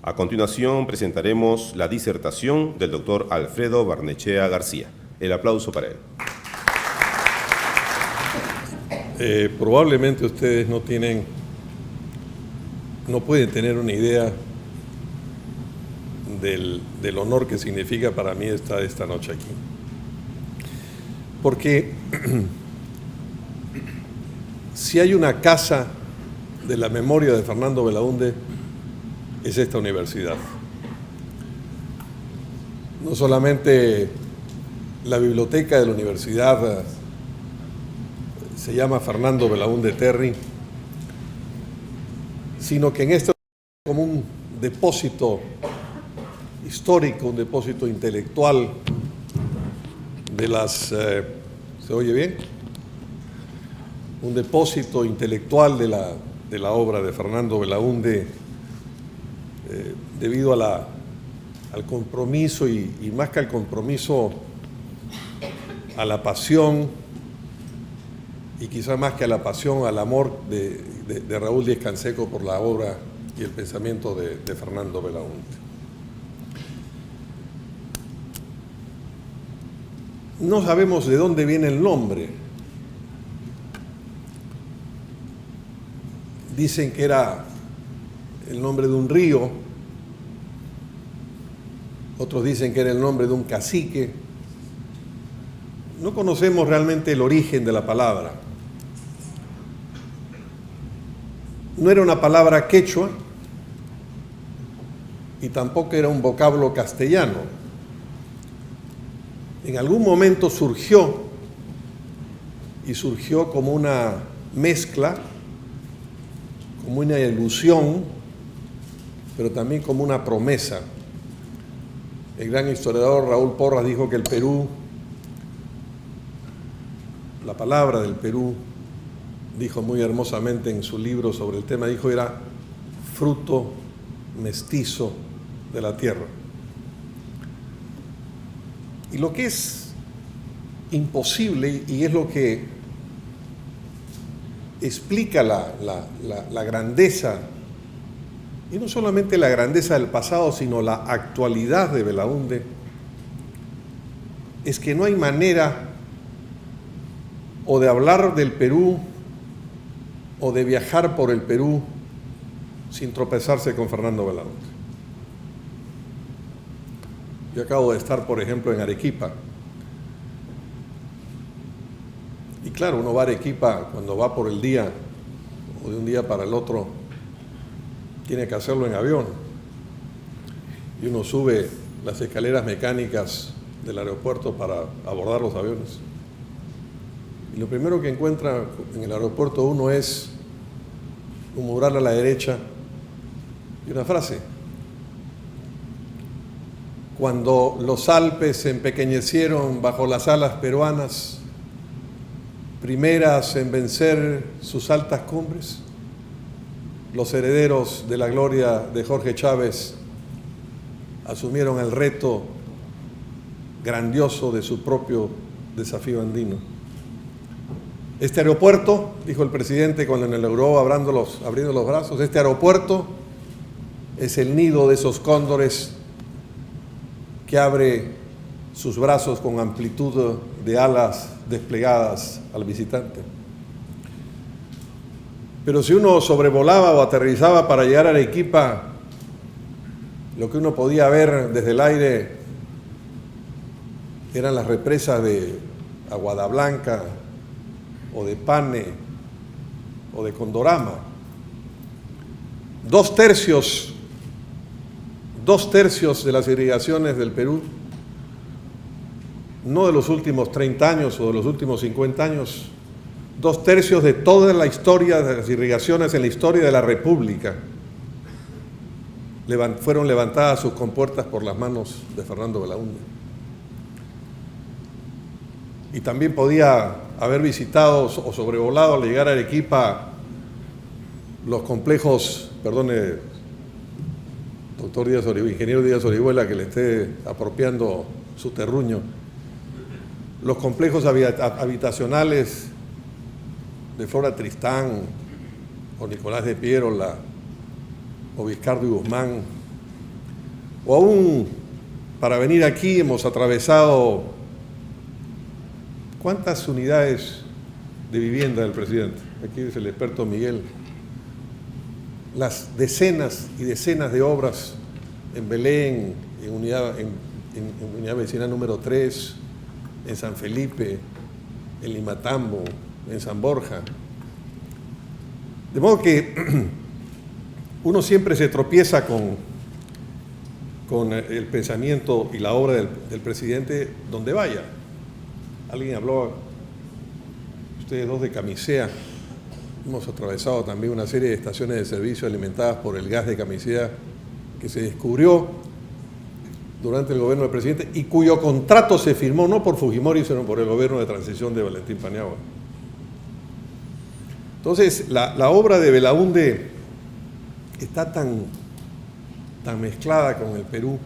A continuación presentaremos la disertación del doctor Alfredo Barnechea García. El aplauso para él. Probablemente ustedes no pueden tener una idea del honor que significa para mí estar esta noche aquí. Porque si hay una casa de la memoria de Fernando Belaúnde, es esta universidad. No solamente la biblioteca de la universidad se llama Fernando Belaúnde Terry, sino que en esto es como un depósito histórico, un depósito intelectual de las... ¿se oye bien? Un depósito intelectual de la obra de Fernando Belaúnde, debido al compromiso y más que al compromiso, a la pasión, y quizá más que a la pasión, al amor de Raúl Díez Canseco por la obra y el pensamiento de Fernando Belaúnde. No sabemos de dónde viene el nombre. Dicen que era el nombre de un río, otros dicen que era el nombre de un cacique. No conocemos realmente el origen de la palabra. No era una palabra quechua y tampoco era un vocablo castellano. En algún momento surgió como una mezcla, como una ilusión, pero también como una promesa. El gran historiador Raúl Porras dijo que el Perú, la palabra del Perú, dijo muy hermosamente en su libro sobre el tema, dijo era fruto mestizo de la tierra. Y lo que es imposible, y es lo que explica la grandeza, y no solamente la grandeza del pasado, sino la actualidad de Belaúnde, es que no hay manera o de hablar del Perú o de viajar por el Perú sin tropezarse con Fernando Belaúnde. Yo acabo de estar, por ejemplo, en Arequipa. Y claro, uno va a Arequipa cuando va por el día o de un día para el otro, tiene que hacerlo en avión. Y uno sube las escaleras mecánicas del aeropuerto para abordar los aviones. Y lo primero que encuentra en el aeropuerto uno es un mural a la derecha y una frase. Cuando los Alpes se empequeñecieron bajo las alas peruanas, primeras en vencer sus altas cumbres, los herederos de la gloria de Jorge Chávez asumieron el reto grandioso de su propio desafío andino. Este aeropuerto, dijo el presidente cuando inauguró abriendo los brazos, este aeropuerto es el nido de esos cóndores que abre sus brazos con amplitud de alas desplegadas al visitante. Pero si uno sobrevolaba o aterrizaba para llegar a Arequipa, lo que uno podía ver desde el aire eran las represas de Aguada Blanca o de Pane o de Condorama. Dos tercios de las irrigaciones del Perú, no de los últimos 30 años o de los últimos 50 años, 2/3 de toda la historia de las irrigaciones en la historia de la República fueron levantadas sus compuertas por las manos de Fernando Belaúnde. Y también podía haber visitado o sobrevolado al llegar a Arequipa los complejos, perdone, doctor Díaz Orihuela, ingeniero Díaz Orihuela, que le esté apropiando su terruño, los complejos habitacionales de Flora Tristán, o Nicolás de Piérola, o Vizcardo y Guzmán, O aún para venir aquí hemos atravesado ¿cuántas unidades de vivienda del presidente? Aquí dice el experto Miguel. Las decenas y decenas de obras en Belén, en unidad vecinal número 3, en San Felipe, en Limatambo, en San Borja. De modo que uno siempre se tropieza con el pensamiento y la obra del presidente donde vaya. Alguien habló, ustedes dos, de Camisea. Hemos atravesado también una serie de estaciones de servicio alimentadas por el gas de Camisea que se descubrió durante el gobierno del presidente y cuyo contrato se firmó no por Fujimori, sino por el gobierno de transición de Valentín Paniagua. Entonces, la obra de Belaúnde está tan mezclada con el Perú,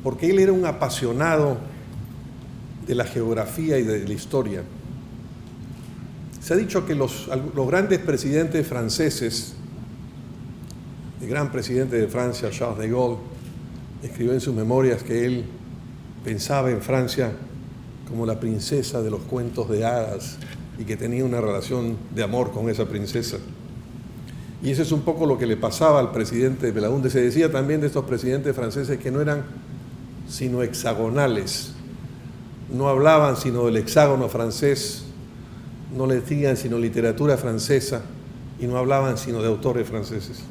porque él era un apasionado de la geografía y de la historia. Se ha dicho que los grandes presidentes franceses, el gran presidente de Francia, Charles de Gaulle, escribió en sus memorias que él pensaba en Francia como la princesa de los cuentos de hadas y que tenía una relación de amor con esa princesa. Y eso es un poco lo que le pasaba al presidente Belaúnde. Se decía también de estos presidentes franceses que no eran sino hexagonales, no hablaban sino del hexágono francés, no leían sino literatura francesa y no hablaban sino de autores franceses.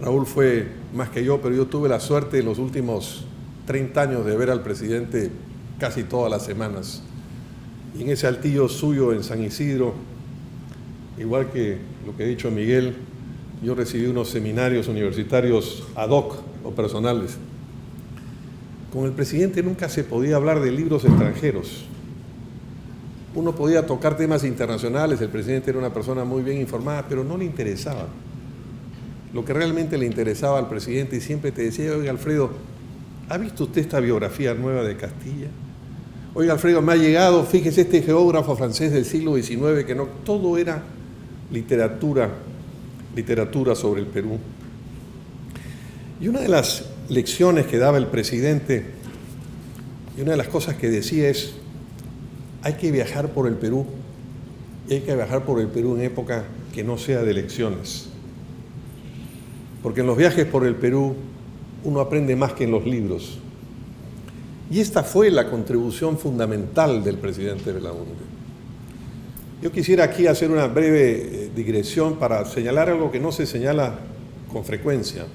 Raúl fue más que yo, pero yo tuve la suerte en los últimos 30 años de ver al presidente casi todas las semanas. Y en ese altillo suyo en San Isidro, igual que lo que ha dicho Miguel, yo recibí unos seminarios universitarios ad hoc o personales. Con el presidente nunca se podía hablar de libros extranjeros. Uno podía tocar temas internacionales, el presidente era una persona muy bien informada, pero no le interesaba. Lo que realmente le interesaba al presidente, y siempre te decía, oiga Alfredo, ¿ha visto usted esta biografía nueva de Castilla? Oiga Alfredo, me ha llegado, fíjese, este geógrafo francés del siglo XIX, que no, todo era literatura sobre el Perú. Y una de las lecciones que daba el presidente, y una de las cosas que decía es, hay que viajar por el Perú, y hay que viajar por el Perú en época que no sea de elecciones. Porque en los viajes por el Perú uno aprende más que en los libros. Y esta fue la contribución fundamental del presidente Belaúnde. Yo quisiera aquí hacer una breve digresión para señalar algo que no se señala con frecuencia.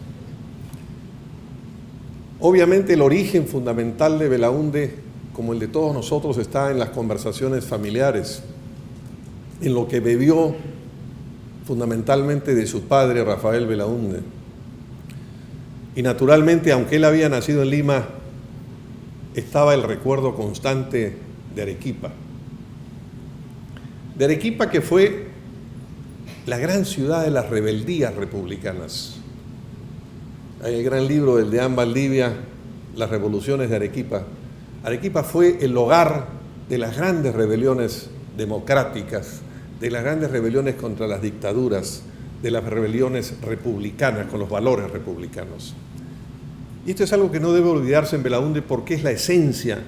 Obviamente el origen fundamental de Belaúnde, como el de todos nosotros, está en las conversaciones familiares, en lo que bebió fundamentalmente de su padre, Rafael Belaúnde. Y naturalmente, aunque él había nacido en Lima, estaba el recuerdo constante de Arequipa. De Arequipa, que fue la gran ciudad de las rebeldías republicanas. Hay el gran libro del Deán Valdivia, Las revoluciones de Arequipa. Arequipa fue el hogar de las grandes rebeliones democráticas, de las grandes rebeliones contra las dictaduras, de las rebeliones republicanas, con los valores republicanos. Y esto es algo que no debe olvidarse en Belaúnde porque es la esencia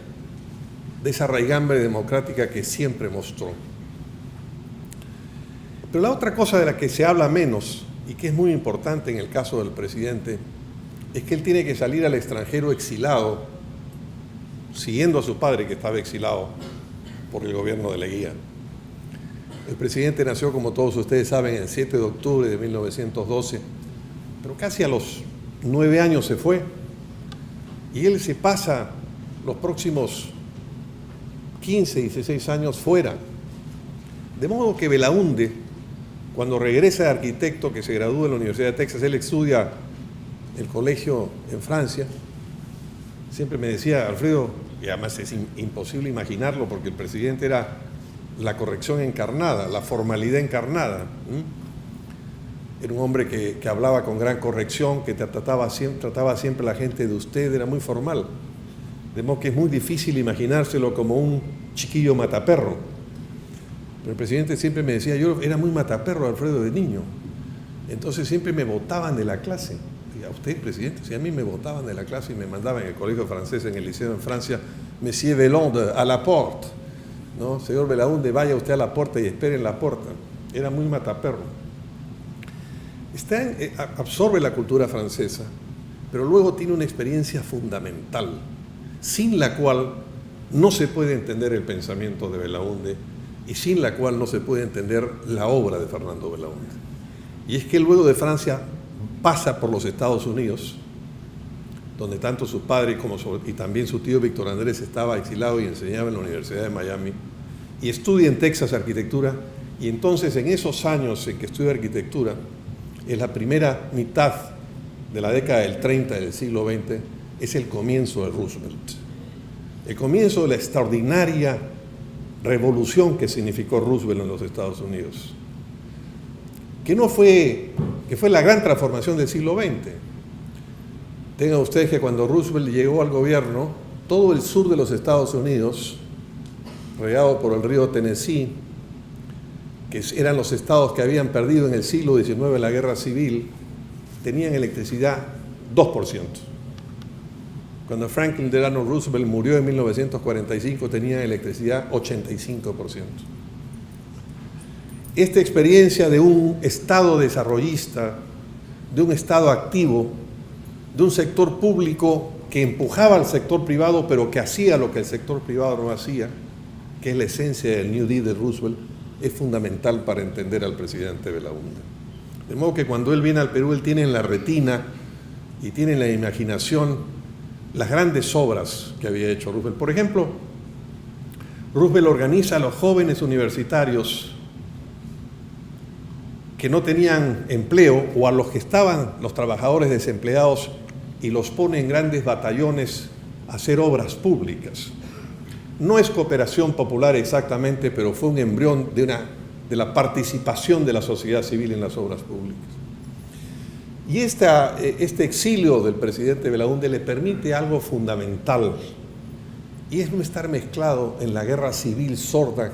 de esa raigambre democrática que siempre mostró. Pero la otra cosa de la que se habla menos, y que es muy importante en el caso del presidente, es que él tiene que salir al extranjero exilado, siguiendo a su padre que estaba exilado por el gobierno de Leguía. El presidente nació, como todos ustedes saben, el 7 de octubre de 1912, pero casi a los 9 años se fue, y él se pasa los próximos 15, 16 años fuera. De modo que Belaúnde, cuando regresa de arquitecto, que se gradúa en la Universidad de Texas, él estudia el colegio en Francia, siempre me decía, Alfredo, y además es imposible imaginarlo porque el presidente era la corrección encarnada, la formalidad encarnada. Era un hombre que hablaba con gran corrección, que trataba siempre a la gente de usted, era muy formal. De modo que es muy difícil imaginárselo como un chiquillo mataperro. Pero el presidente siempre me decía, yo era muy mataperro, Alfredo, de niño. Entonces siempre me botaban de la clase. a usted, presidente, si a mí me botaban de la clase y me mandaban en el colegio francés, en el liceo en Francia, Monsieur Velonde, a la porte, ¿no? Señor Belaúnde, vaya usted a la puerta y espere en la puerta. Era muy mataperro. Absorbe la cultura francesa, pero luego tiene una experiencia fundamental, sin la cual no se puede entender el pensamiento de Belaúnde y sin la cual no se puede entender la obra de Fernando Belaúnde. Y es que luego de Francia pasa por los Estados Unidos, donde tanto su padre y también su tío Víctor Andrés estaba exilado y enseñaba en la Universidad de Miami, y estudia en Texas arquitectura, y entonces en esos años en que estudia arquitectura, en la primera mitad de la década del 30 del siglo XX, es el comienzo de Roosevelt. El comienzo de la extraordinaria revolución que significó Roosevelt en los Estados Unidos, que fue la gran transformación del siglo XX. Tengan ustedes que cuando Roosevelt llegó al gobierno, todo el sur de los Estados Unidos, regado por el río Tennessee, que eran los estados que habían perdido en el siglo XIX la guerra civil, tenían electricidad 2%. Cuando Franklin Delano Roosevelt murió en 1945, tenían electricidad 85%. Esta experiencia de un estado desarrollista, de un estado activo, de un sector público que empujaba al sector privado, pero que hacía lo que el sector privado no hacía, que es la esencia del New Deal de Roosevelt, es fundamental para entender al presidente Belaúnde. De modo que cuando él viene al Perú, él tiene en la retina y tiene en la imaginación las grandes obras que había hecho Roosevelt. Por ejemplo, Roosevelt organiza a los jóvenes universitarios que no tenían empleo o a los que estaban los trabajadores desempleados y los pone en grandes batallones a hacer obras públicas. No es cooperación popular exactamente, pero fue un embrión de la participación de la sociedad civil en las obras públicas. Y este exilio del presidente Belaúnde le permite algo fundamental, y es no estar mezclado en la guerra civil sorda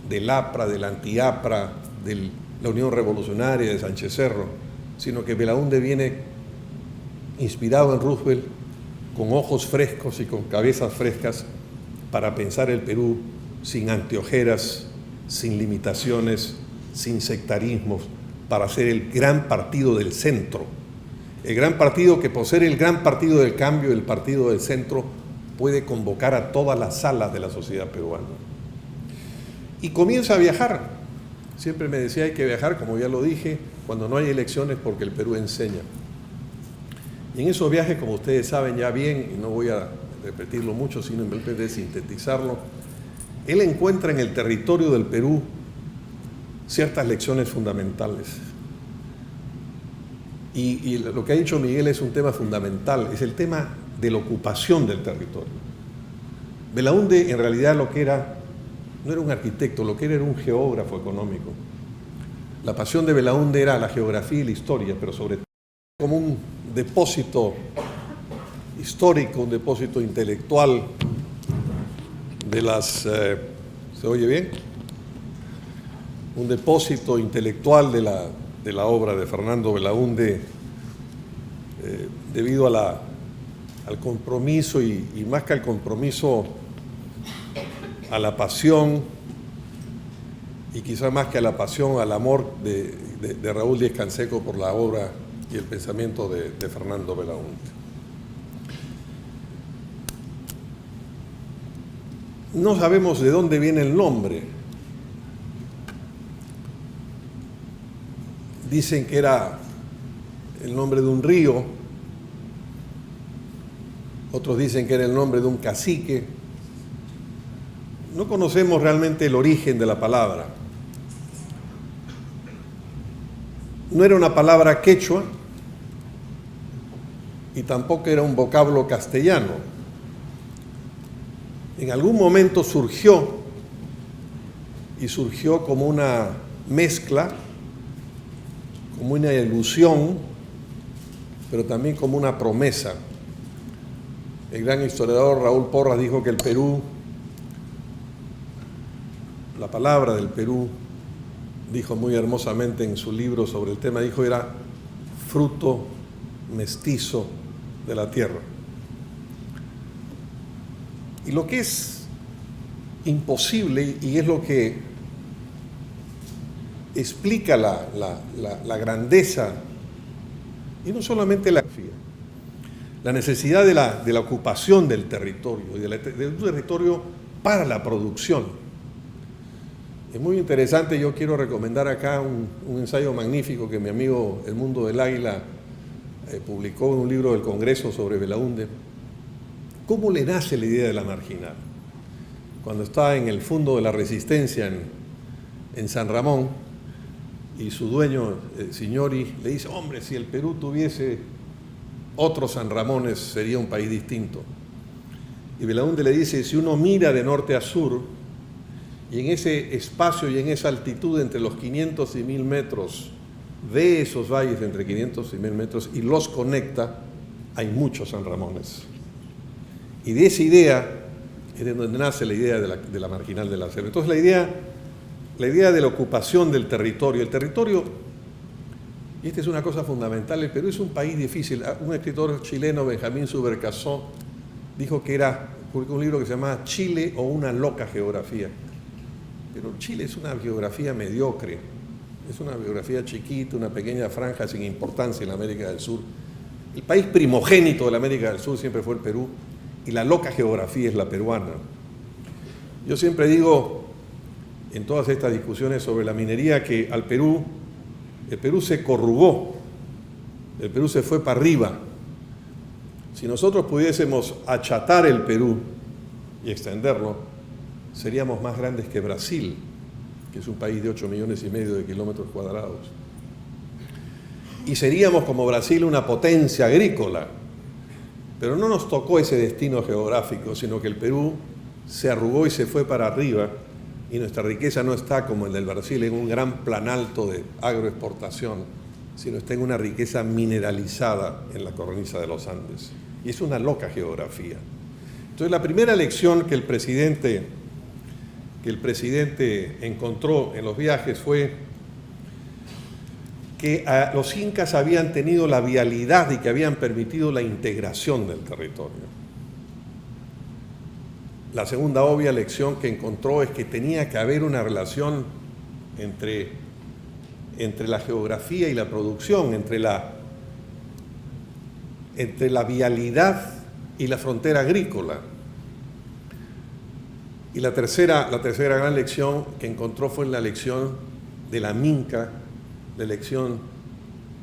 del APRA, del anti-APRA, de la Unión Revolucionaria, de Sánchez Cerro, sino que Belaúnde viene inspirado en Roosevelt, con ojos frescos y con cabezas frescas, para pensar el Perú sin anteojeras, sin limitaciones, sin sectarismos, para ser el gran partido del centro. El gran partido que, por ser el gran partido del cambio, el partido del centro, puede convocar a todas las salas de la sociedad peruana. Y comienza a viajar. Siempre me decía, hay que viajar, como ya lo dije, cuando no hay elecciones, porque el Perú enseña. Y en esos viajes, como ustedes saben ya bien, y no voy a repetirlo mucho, sino en vez de sintetizarlo, él encuentra en el territorio del Perú ciertas lecciones fundamentales. Y lo que ha dicho Miguel es un tema fundamental, es el tema de la ocupación del territorio. Belaúnde en realidad lo que era, no era un arquitecto, lo que era un geógrafo económico. La pasión de Belaúnde era la geografía y la historia, pero sobre todo como un depósito histórico, un depósito intelectual de las... ¿se oye bien? Un depósito intelectual de la obra de Fernando Belaúnde, debido al compromiso y más que al compromiso, a la pasión, y quizá más que a la pasión, al amor de Raúl Díez Canseco por la obra y el pensamiento de Fernando Belaúnde. No sabemos de dónde viene el nombre. Dicen que era el nombre de un río, otros dicen que era el nombre de un cacique. No conocemos realmente el origen de la palabra. No era una palabra quechua y tampoco era un vocablo castellano. En algún momento surgió como una mezcla, como una ilusión, pero también como una promesa. El gran historiador Raúl Porras dijo que el Perú, la palabra del Perú, dijo muy hermosamente en su libro sobre el tema, dijo era fruto mestizo de la tierra. Y lo que es imposible, y es lo que explica la grandeza, y no solamente la necesidad de la ocupación del territorio, y de un territorio para la producción. Es muy interesante, yo quiero recomendar acá un ensayo magnífico que mi amigo El Mundo del Águila publicó en un libro del Congreso sobre Belaúnde. ¿Cómo le nace la idea de la marginal? Cuando está en el Fondo de la Resistencia en San Ramón, y su dueño, Signori, le dice: hombre, si el Perú tuviese otros San Ramones sería un país distinto. Y Belaúnde le dice: si uno mira de norte a sur, y en ese espacio y en esa altitud entre los 500 y 1000 metros, ve esos valles entre 500 y 1000 metros y los conecta, hay muchos San Ramones. Y de esa idea es de donde nace la idea de la marginal de la selva. Entonces la idea de la ocupación del territorio. El territorio, y esta es una cosa fundamental, el Perú es un país difícil. Un escritor chileno, Benjamín Subercaseaux, dijo que publicó un libro que se llama Chile o una loca geografía. Pero Chile es una geografía mediocre, es una geografía chiquita, una pequeña franja sin importancia en la América del Sur. El país primogénito de la América del Sur siempre fue el Perú, y la loca geografía es la peruana. Yo siempre digo, en todas estas discusiones sobre la minería, que el Perú se corrugó, el Perú se fue para arriba. Si nosotros pudiésemos achatar el Perú y extenderlo, seríamos más grandes que Brasil, que es un país de 8,5 millones de kilómetros cuadrados. Y seríamos como Brasil una potencia agrícola. Pero no nos tocó ese destino geográfico, sino que el Perú se arrugó y se fue para arriba, y nuestra riqueza no está como el del Brasil en un gran planalto de agroexportación, sino está en una riqueza mineralizada en la cornisa de los Andes. Y es una loca geografía. Entonces la primera lección que el presidente encontró en los viajes fue que los incas habían tenido la vialidad y que habían permitido la integración del territorio. La segunda obvia lección que encontró es que tenía que haber una relación entre la geografía y la producción, entre la vialidad y la frontera agrícola. Y la tercera gran lección que encontró fue la lección de la minca, la lección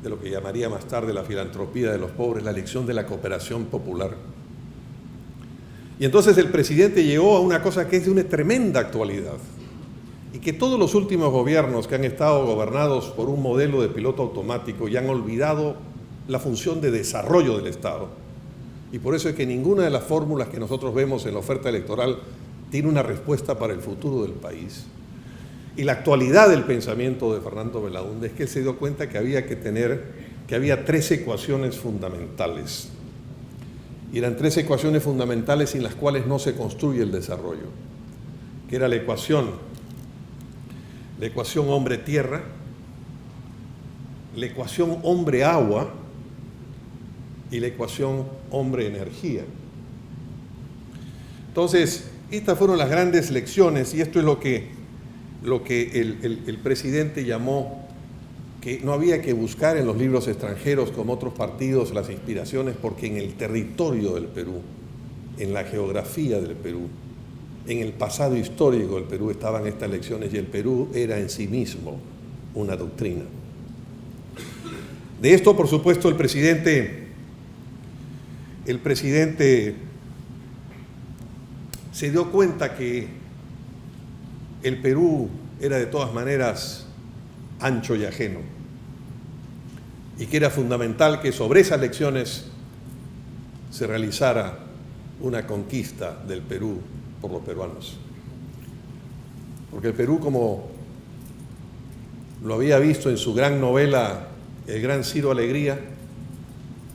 de lo que llamaría más tarde la filantropía de los pobres, la lección de la cooperación popular. Y entonces el presidente llegó a una cosa que es de una tremenda actualidad, y que todos los últimos gobiernos que han estado gobernados por un modelo de piloto automático ya han olvidado la función de desarrollo del Estado. Y por eso es que ninguna de las fórmulas que nosotros vemos en la oferta electoral tiene una respuesta para el futuro del país. Y la actualidad del pensamiento de Fernando Belaúnde es que él se dio cuenta que había 3 ecuaciones fundamentales. Y eran 3 ecuaciones fundamentales sin las cuales no se construye el desarrollo. Que era la ecuación hombre-tierra, la ecuación hombre-agua y la ecuación hombre-energía. Entonces, estas fueron las grandes lecciones, y esto es lo que el presidente llamó que no había que buscar en los libros extranjeros como otros partidos las inspiraciones, porque en el territorio del Perú, en la geografía del Perú, en el pasado histórico del Perú estaban estas lecciones, y el Perú era en sí mismo una doctrina. De esto, por supuesto, el presidente se dio cuenta que el Perú era de todas maneras ancho y ajeno, y que era fundamental que sobre esas lecciones se realizara una conquista del Perú por los peruanos. Porque el Perú, como lo había visto en su gran novela El gran Ciro Alegría,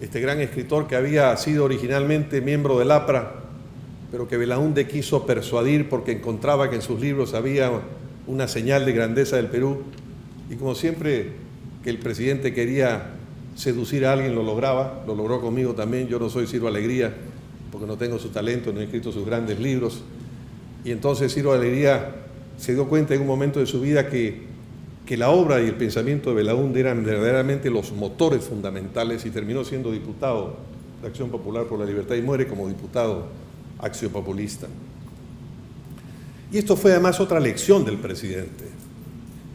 este gran escritor que había sido originalmente miembro del APRA, pero que Belaúnde quiso persuadir porque encontraba que en sus libros había una señal de grandeza del Perú, y como siempre que el presidente quería seducir a alguien lo lograba, lo logró conmigo también. Yo no soy Ciro Alegría, porque no tengo su talento, no he escrito sus grandes libros. Y entonces Ciro Alegría se dio cuenta en un momento de su vida que la obra y el pensamiento de Belaúnde eran verdaderamente los motores fundamentales, y terminó siendo diputado de Acción Popular por la Libertad y muere como diputado acciopopulista. Y esto fue además otra lección del presidente,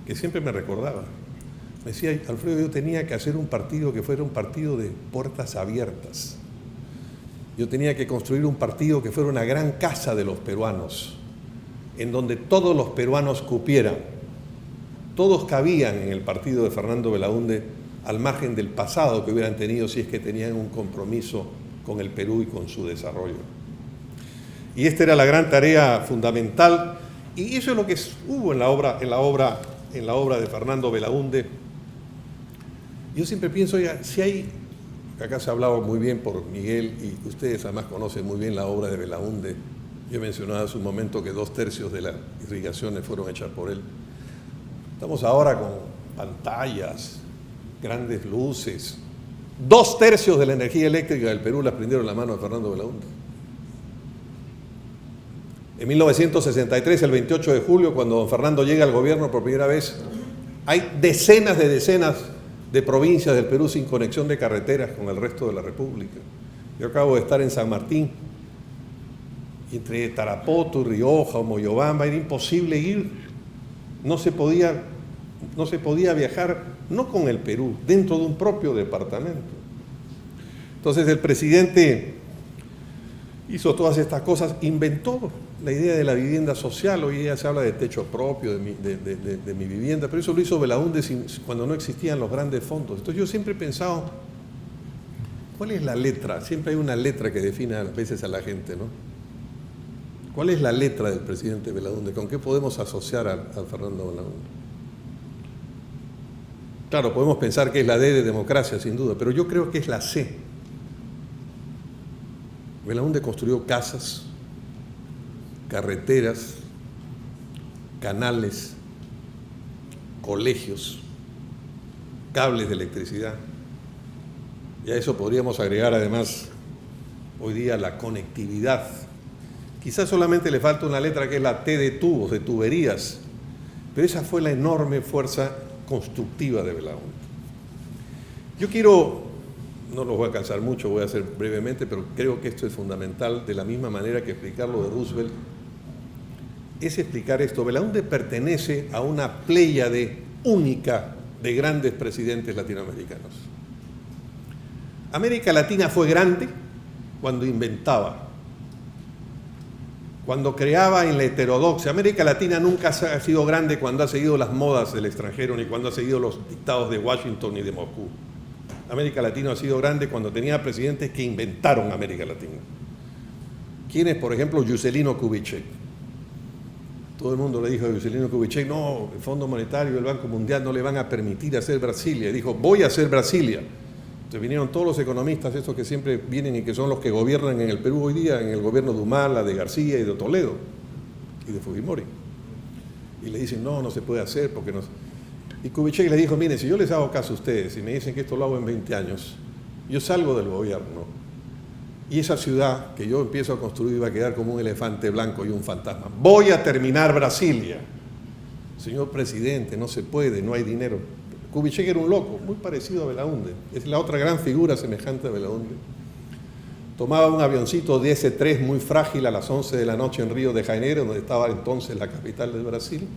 que siempre me recordaba. Me decía: Alfredo, yo tenía que hacer un partido que fuera un partido de puertas abiertas. Yo tenía que construir un partido que fuera una gran casa de los peruanos, en donde todos los peruanos cupieran. Todos cabían en el partido de Fernando Belaúnde, al margen del pasado que hubieran tenido, si es que tenían un compromiso con el Perú y con su desarrollo. Y esta era la gran tarea fundamental, y eso es lo que hubo en la obra de Fernando Belaúnde. Yo siempre pienso, oiga, si hay, acá se ha hablado muy bien por Miguel, y ustedes además conocen muy bien la obra de Belaúnde. Yo mencionaba hace un momento que 2/3 de las irrigaciones fueron hechas por él. Estamos ahora con pantallas, grandes luces. 2/3 de la energía eléctrica del Perú la prendieron la mano de Fernando Belaúnde. En 1963, el 28 de julio, cuando don Fernando llega al gobierno por primera vez, hay decenas de provincias del Perú sin conexión de carreteras con el resto de la República. Yo acabo de estar en San Martín, y entre Tarapoto, Rioja o Moyobamba era imposible ir. No se podía viajar, no con el Perú, dentro de un propio departamento. Entonces el presidente hizo todas estas cosas, inventó la idea de la vivienda social. Hoy ya se habla de techo propio, de mi vivienda, pero eso lo hizo Belaúnde cuando no existían los grandes fondos. Entonces yo siempre he pensado, ¿cuál es la letra? Siempre hay una letra que define a veces a la gente, ¿no? ¿Cuál es la letra del presidente Belaúnde? ¿Con qué podemos asociar a Fernando Belaúnde? Claro, podemos pensar que es la D de democracia, sin duda, pero yo creo que es la C. Belaúnde construyó casas, carreteras, canales, colegios, cables de electricidad. Y a eso podríamos agregar además hoy día la conectividad. Quizás solamente le falta una letra que es la T de tubos, de tuberías, pero esa fue la enorme fuerza constructiva de Belaúnde. Yo quiero, no los voy a cansar mucho, voy a hacer brevemente, pero creo que esto es fundamental, de la misma manera que explicar lo de Roosevelt, es explicar esto. Belaúnde pertenece a una pléyade única de grandes presidentes latinoamericanos. América Latina fue grande cuando inventaba, cuando creaba en la heterodoxia. América Latina nunca ha sido grande cuando ha seguido las modas del extranjero, ni cuando ha seguido los dictados de Washington ni de Moscú. América Latina ha sido grande cuando tenía presidentes que inventaron América Latina. ¿Quién es, por ejemplo, Juscelino Kubitschek? Todo el mundo le dijo a Juscelino Kubitschek: no, el Fondo Monetario y el Banco Mundial no le van a permitir hacer Brasilia. Y dijo: voy a hacer Brasilia. Entonces vinieron todos los economistas, estos que siempre vienen y que son los que gobiernan en el Perú hoy día, en el gobierno de Humala, de García y de Toledo y de Fujimori. Y le dicen: no, no se puede hacer porque no. Y Kubitschek les dijo: miren, si yo les hago caso a ustedes y me dicen que esto lo hago en 20 años, yo salgo del gobierno y esa ciudad que yo empiezo a construir va a quedar como un elefante blanco y un fantasma. Voy a terminar Brasilia. Señor presidente, no se puede, no hay dinero. Kubitschek era un loco, muy parecido a Belaúnde. Es la otra gran figura semejante a Belaúnde. Tomaba un avioncito DC-3 muy frágil a las 11 de la noche en Río de Janeiro, donde estaba entonces la capital del Brasil,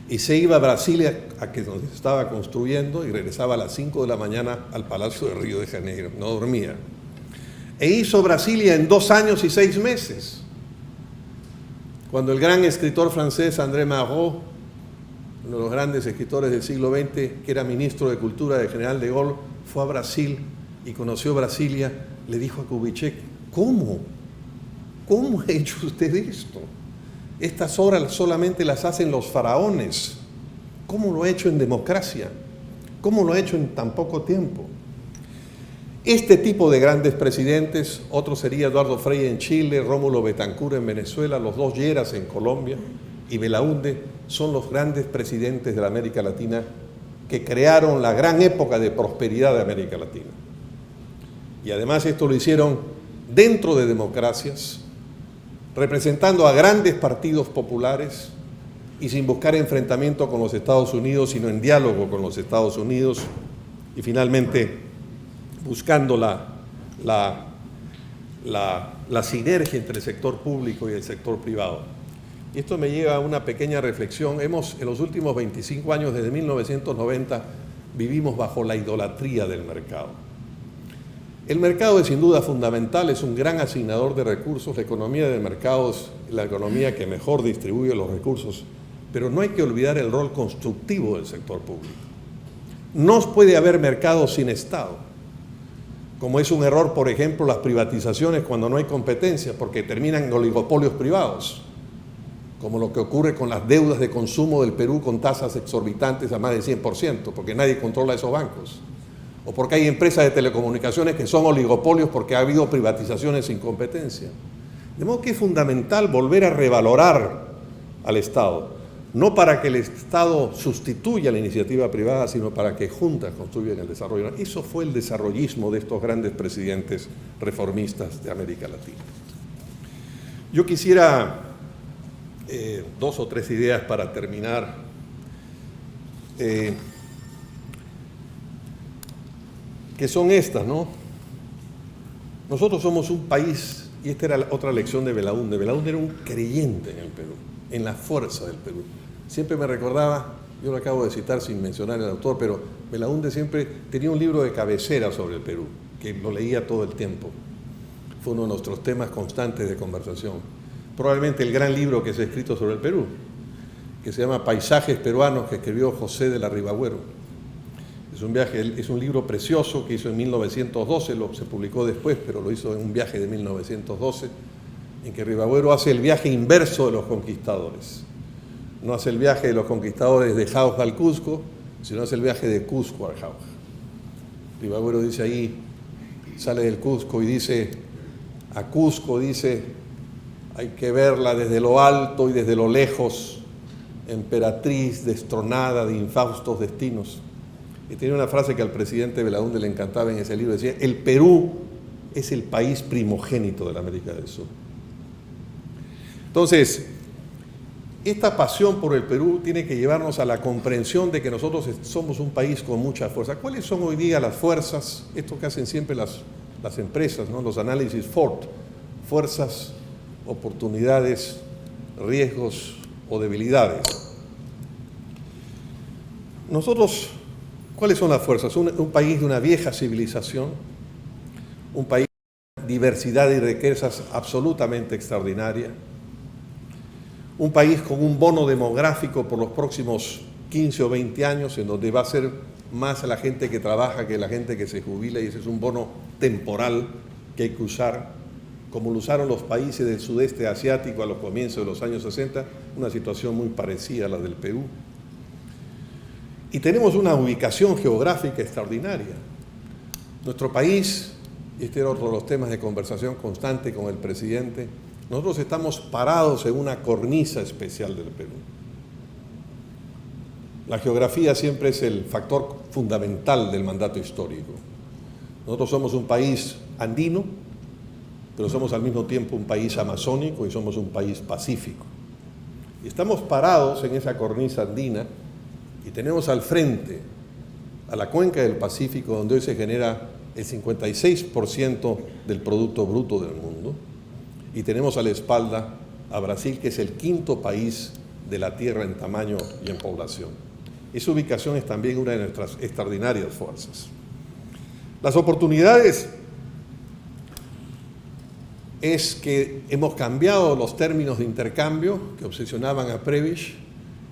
y se iba a Brasilia, donde se estaba construyendo, y regresaba a las 5 de la mañana al Palacio de Río de Janeiro. No dormía. E hizo Brasilia en 2 años y 6 meses. Cuando el gran escritor francés André Malraux, uno de los grandes escritores del siglo XX, que era ministro de Cultura del general de Gaulle, fue a Brasil y conoció Brasilia, le dijo a Kubitschek: ¿cómo? ¿Cómo ha hecho usted esto? Estas obras solamente las hacen los faraones. ¿Cómo lo ha hecho en democracia? ¿Cómo lo ha hecho en tan poco tiempo? Este tipo de grandes presidentes, otro sería Eduardo Frei en Chile, Rómulo Betancourt en Venezuela, los dos Lleras en Colombia y Belaúnde, son los grandes presidentes de la América Latina que crearon la gran época de prosperidad de América Latina. Y además esto lo hicieron dentro de democracias, representando a grandes partidos populares y sin buscar enfrentamiento con los Estados Unidos, sino en diálogo con los Estados Unidos, y finalmente buscando la sinergia entre el sector público y el sector privado. Y esto me lleva a una pequeña reflexión. En los últimos 25 años, desde 1990, vivimos bajo la idolatría del mercado. El mercado es sin duda fundamental, es un gran asignador de recursos. La economía de mercado es la economía que mejor distribuye los recursos, pero no hay que olvidar el rol constructivo del sector público. No puede haber mercado sin Estado, como es un error, por ejemplo, las privatizaciones cuando no hay competencia, porque terminan en oligopolios privados, como lo que ocurre con las deudas de consumo del Perú con tasas exorbitantes a más del 100%, porque nadie controla esos bancos. O porque hay empresas de telecomunicaciones que son oligopolios porque ha habido privatizaciones sin competencia. De modo que es fundamental volver a revalorar al Estado, no para que el Estado sustituya la iniciativa privada, sino para que juntas construyan el desarrollo. Eso fue el desarrollismo de estos grandes presidentes reformistas de América Latina. Yo quisiera 2 o 3 ideas para terminar. Que son estas, ¿no? Nosotros somos un país, y esta era otra lección de Belaúnde. Belaúnde era un creyente en el Perú, en la fuerza del Perú. Siempre me recordaba, yo lo acabo de citar sin mencionar el autor, pero Belaúnde siempre tenía un libro de cabecera sobre el Perú, que lo leía todo el tiempo. Fue uno de nuestros temas constantes de conversación. Probablemente el gran libro que se ha escrito sobre el Perú, que se llama Paisajes Peruanos, que escribió José de la Ribagüero. Es un libro precioso que hizo en 1912, se publicó después, pero lo hizo en un viaje de 1912, en que Ribagüero hace el viaje inverso de los conquistadores. No hace el viaje de los conquistadores de Jauja al Cusco, sino hace el viaje de Cusco al Jauja. Ribagüero dice ahí, sale del Cusco y dice, a Cusco dice, hay que verla desde lo alto y desde lo lejos, emperatriz destronada de infaustos destinos. Y tiene una frase que al presidente Belaúnde le encantaba en ese libro, decía, el Perú es el país primogénito de la América del Sur. Entonces, esta pasión por el Perú tiene que llevarnos a la comprensión de que nosotros somos un país con mucha fuerza. ¿Cuáles son hoy día las fuerzas? Esto que hacen siempre las empresas, ¿no? Los análisis FORT, fuerzas, oportunidades, riesgos o debilidades. Nosotros, ¿cuáles son las fuerzas? Un país de una vieja civilización, un país de diversidad y riquezas absolutamente extraordinaria, un país con un bono demográfico por los próximos 15 o 20 años, en donde va a ser más la gente que trabaja que la gente que se jubila, y ese es un bono temporal que hay que usar, como lo usaron los países del sudeste asiático a los comienzos de los años 60, una situación muy parecida a la del Perú. Y tenemos una ubicación geográfica extraordinaria. Nuestro país, y este era otro de los temas de conversación constante con el presidente, nosotros estamos parados en una cornisa especial del Perú. La geografía siempre es el factor fundamental del mandato histórico. Nosotros somos un país andino, pero somos al mismo tiempo un país amazónico y somos un país pacífico. Y estamos parados en esa cornisa andina y tenemos al frente a la cuenca del Pacífico, donde hoy se genera el 56% del Producto Bruto del mundo, y tenemos a la espalda a Brasil, que es el 5º país de la Tierra en tamaño y en población. Esa ubicación es también una de nuestras extraordinarias fuerzas. Las oportunidades es que hemos cambiado los términos de intercambio que obsesionaban a Prebisch,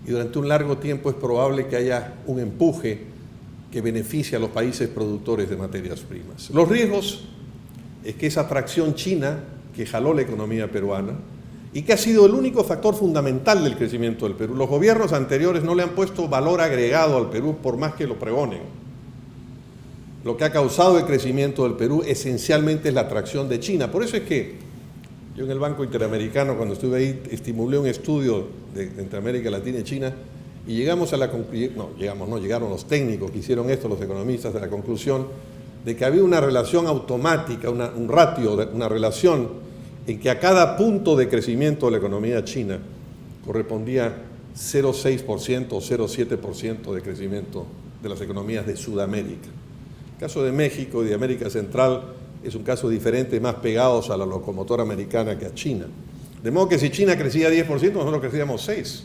y durante un largo tiempo es probable que haya un empuje que beneficie a los países productores de materias primas. Los riesgos es que esa atracción china que jaló la economía peruana y que ha sido el único factor fundamental del crecimiento del Perú. Los gobiernos anteriores no le han puesto valor agregado al Perú por más que lo pregonen. Lo que ha causado el crecimiento del Perú esencialmente es la atracción de China. Por eso es que yo en el Banco Interamericano, cuando estuve ahí, estimulé un estudio entre América Latina y China, Y llegamos a la conclusión, llegaron los técnicos que hicieron esto, los economistas, a la conclusión de que había una relación automática, un ratio, una relación en que a cada punto de crecimiento de la economía china correspondía 0,6% o 0,7% de crecimiento de las economías de Sudamérica. El caso de México y de América Central es un caso diferente, más pegados a la locomotora americana que a China. De modo que si China crecía 10%, nosotros crecíamos 6%.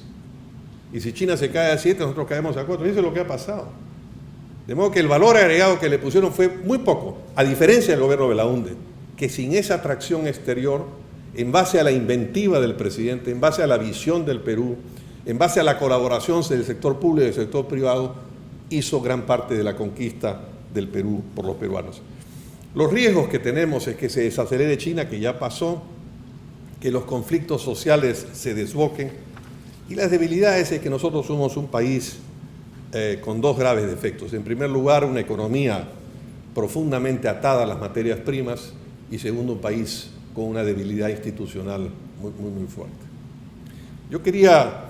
Y si China se cae a 7%, nosotros caemos a 4%. Y eso es lo que ha pasado. De modo que el valor agregado que le pusieron fue muy poco, a diferencia del gobierno de Belaúnde, que sin esa atracción exterior, en base a la inventiva del presidente, en base a la visión del Perú, en base a la colaboración del sector público y del sector privado, hizo gran parte de la conquista del Perú por los peruanos. Los riesgos que tenemos es que se desacelere China, que ya pasó, que los conflictos sociales se desboquen, y las debilidades es que nosotros somos un país con dos graves defectos. En primer lugar, una economía profundamente atada a las materias primas, y segundo, un país con una debilidad institucional muy fuerte. Yo quería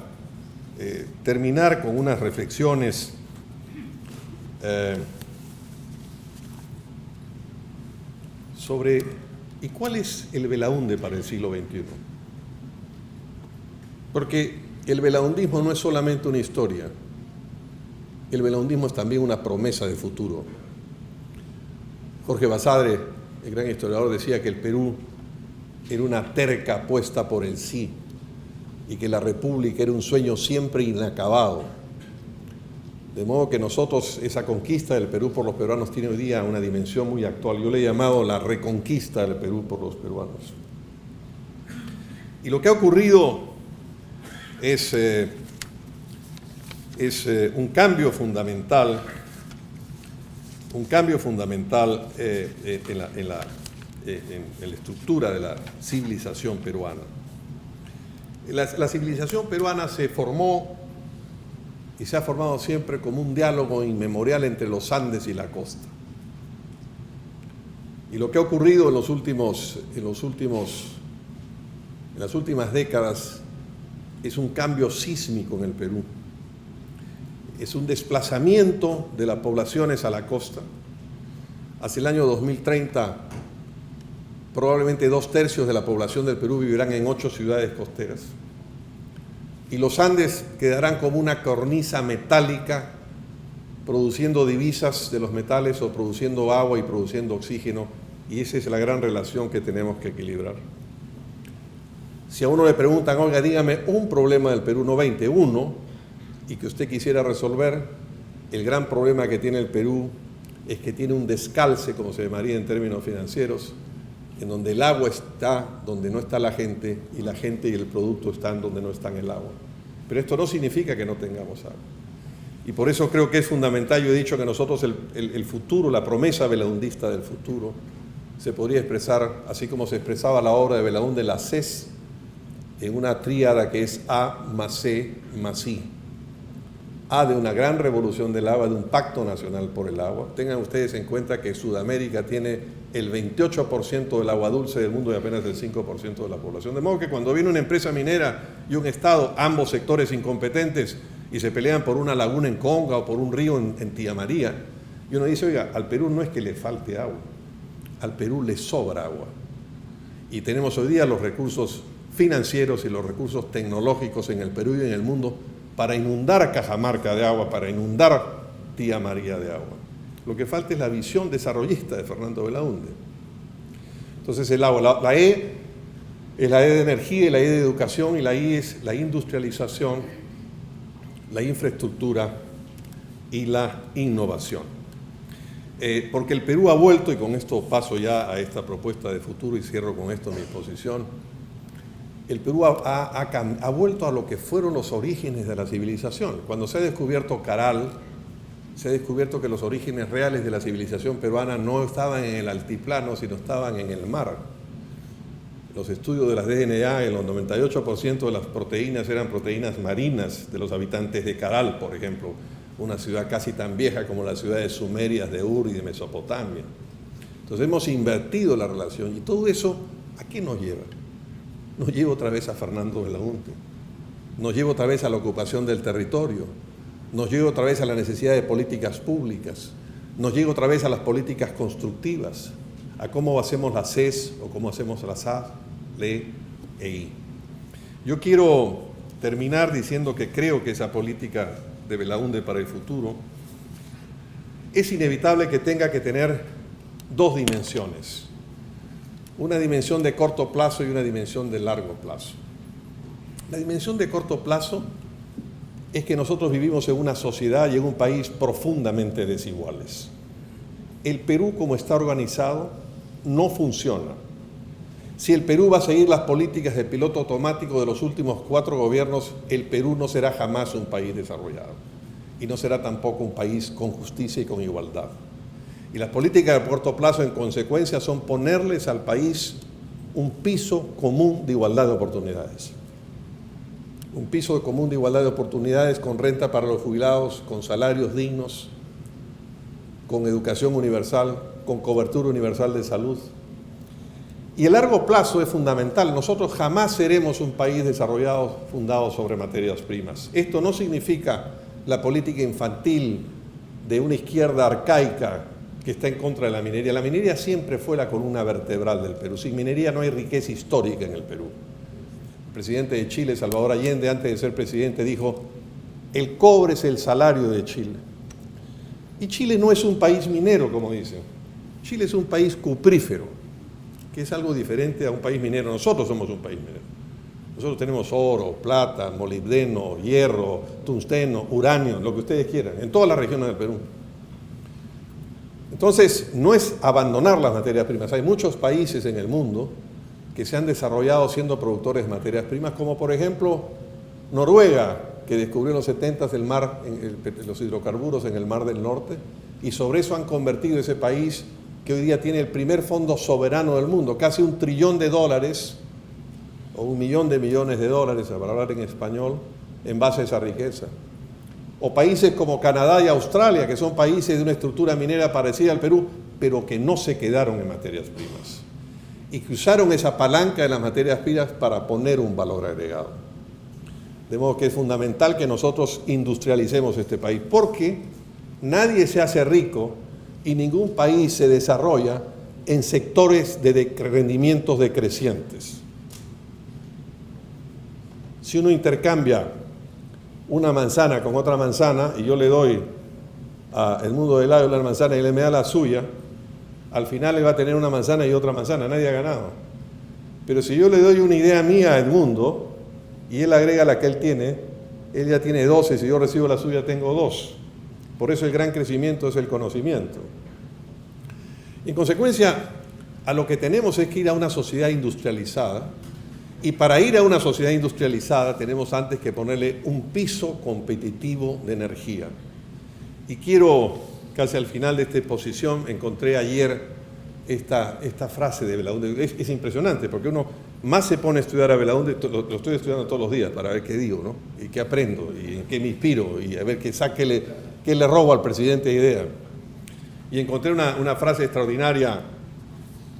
terminar con unas reflexiones sobre ¿y cuál es el Belaúnde para el siglo XXI? Porque el belaundismo no es solamente una historia, el belaundismo es también una promesa de futuro. Jorge Basadre, el gran historiador, decía que el Perú era una terca apuesta por el sí y que la república era un sueño siempre inacabado. De modo que nosotros, esa conquista del Perú por los peruanos tiene hoy día una dimensión muy actual. Yo le he llamado la reconquista del Perú por los peruanos. Y lo que ha ocurrido es un cambio fundamental en la estructura de la civilización peruana. La civilización peruana se formó y se ha formado siempre como un diálogo inmemorial entre los Andes y la costa. Y lo que ha ocurrido en las últimas décadas es un cambio sísmico en el Perú. Es un desplazamiento de las poblaciones a la costa. Hacia el año 2030, probablemente 2/3 de la población del Perú vivirán en 8 ciudades costeras. Y los Andes quedarán como una cornisa metálica, produciendo divisas de los metales o produciendo agua y produciendo oxígeno. Y esa es la gran relación que tenemos que equilibrar. Si a uno le preguntan, oiga, dígame un problema del Perú, no 20, uno, y que usted quisiera resolver, el gran problema que tiene el Perú es que tiene un descalce, como se llamaría en términos financieros, en donde el agua está donde no está la gente y la gente y el producto están donde no están el agua. Pero esto no significa que no tengamos agua. Y por eso creo que es fundamental, yo he dicho que nosotros el futuro, la promesa belaundista del futuro, se podría expresar, así como se expresaba la obra de Belaúnde, la CES, en una tríada que es A más C más I. A de una gran revolución del agua, de un pacto nacional por el agua. Tengan ustedes en cuenta que Sudamérica tiene el 28% del agua dulce del mundo y apenas el 5% de la población. De modo que cuando viene una empresa minera y un Estado, ambos sectores incompetentes, y se pelean por una laguna en Conga o por un río en Tía María, y uno dice, oiga, al Perú no es que le falte agua, al Perú le sobra agua. Y tenemos hoy día los recursos financieros y los recursos tecnológicos en el Perú y en el mundo para inundar Cajamarca de agua, para inundar Tía María de agua. Lo que falta es la visión desarrollista de Fernando Belaúnde. Entonces el agua, la E es la E de energía y la E de educación, y la I es la industrialización, la infraestructura y la innovación. Porque el Perú ha vuelto, y con esto paso ya a esta propuesta de futuro y cierro con esto mi exposición, el Perú ha vuelto a lo que fueron los orígenes de la civilización. Cuando se ha descubierto Caral, se ha descubierto que los orígenes reales de la civilización peruana no estaban en el altiplano, sino estaban en el mar. Los estudios de las DNA, el 98% de las proteínas eran proteínas marinas de los habitantes de Caral, por ejemplo, una ciudad casi tan vieja como las ciudades sumerias de Ur y de Mesopotamia. Entonces hemos invertido la relación, y todo eso, ¿a qué nos lleva? Nos lleva otra vez a Fernando Belaúnde, nos lleva otra vez a la ocupación del territorio, nos lleva otra vez a la necesidad de políticas públicas, nos lleva otra vez a las políticas constructivas, a cómo hacemos las CES o cómo hacemos las A, LE e I. Yo quiero terminar diciendo que creo que esa política de Belaúnde para el futuro es inevitable que tenga que tener dos dimensiones, una dimensión de corto plazo y una dimensión de largo plazo. La dimensión de corto plazo es que nosotros vivimos en una sociedad y en un país profundamente desiguales. El Perú, como está organizado, no funciona. Si el Perú va a seguir las políticas de piloto automático de los últimos 4 gobiernos, el Perú no será jamás un país desarrollado y no será tampoco un país con justicia y con igualdad. Y las políticas de corto plazo, en consecuencia, son ponerles al país un piso común de igualdad de oportunidades. Un piso común de igualdad de oportunidades con renta para los jubilados, con salarios dignos, con educación universal, con cobertura universal de salud. Y el largo plazo es fundamental. Nosotros jamás seremos un país desarrollado fundado sobre materias primas. Esto no significa la política infantil de una izquierda arcaica que está en contra de la minería. La minería siempre fue la columna vertebral del Perú. Sin minería no hay riqueza histórica en el Perú. El presidente de Chile, Salvador Allende, antes de ser presidente, dijo: el cobre es el salario de Chile. Y Chile no es un país minero, como dicen. Chile es un país cuprífero, que es algo diferente a un país minero. Nosotros somos un país minero. Nosotros tenemos oro, plata, molibdeno, hierro, tungsteno, uranio, lo que ustedes quieran, en todas las regiones del Perú. Entonces, no es abandonar las materias primas. Hay muchos países en el mundo que se han desarrollado siendo productores de materias primas, como por ejemplo Noruega, que descubrió en los 70s el mar, los hidrocarburos en el Mar del Norte, y sobre eso han convertido ese país que hoy día tiene el primer fondo soberano del mundo, casi $1 trillón, o 1 millón de millones de dólares, para hablar en español, en base a esa riqueza. O países como Canadá y Australia, que son países de una estructura minera parecida al Perú, pero que no se quedaron en materias primas, y que usaron esa palanca de las materias primas para poner un valor agregado. De modo que es fundamental que nosotros industrialicemos este país, porque nadie se hace rico y ningún país se desarrolla en sectores de rendimientos decrecientes. Si uno intercambia una manzana con otra manzana y yo le doy a Edmundo del Lago la manzana y él me da la suya, al final él va a tener una manzana y otra manzana, nadie ha ganado. Pero si yo le doy una idea mía a Edmundo y él agrega la que él tiene, él ya tiene 12, si yo recibo la suya tengo 2. Por eso el gran crecimiento es el conocimiento. En consecuencia, a lo que tenemos es que ir a una sociedad industrializada, y para ir a una sociedad industrializada tenemos antes que ponerle un piso competitivo de energía. Y quiero, casi al final de esta exposición, encontré ayer esta frase de Belaúnde. Es impresionante, porque uno más se pone a estudiar a Belaúnde, lo estoy estudiando todos los días para ver qué digo, ¿no? Y qué aprendo, y en qué me inspiro, y a ver qué le robo al presidente de idea. Y encontré una frase extraordinaria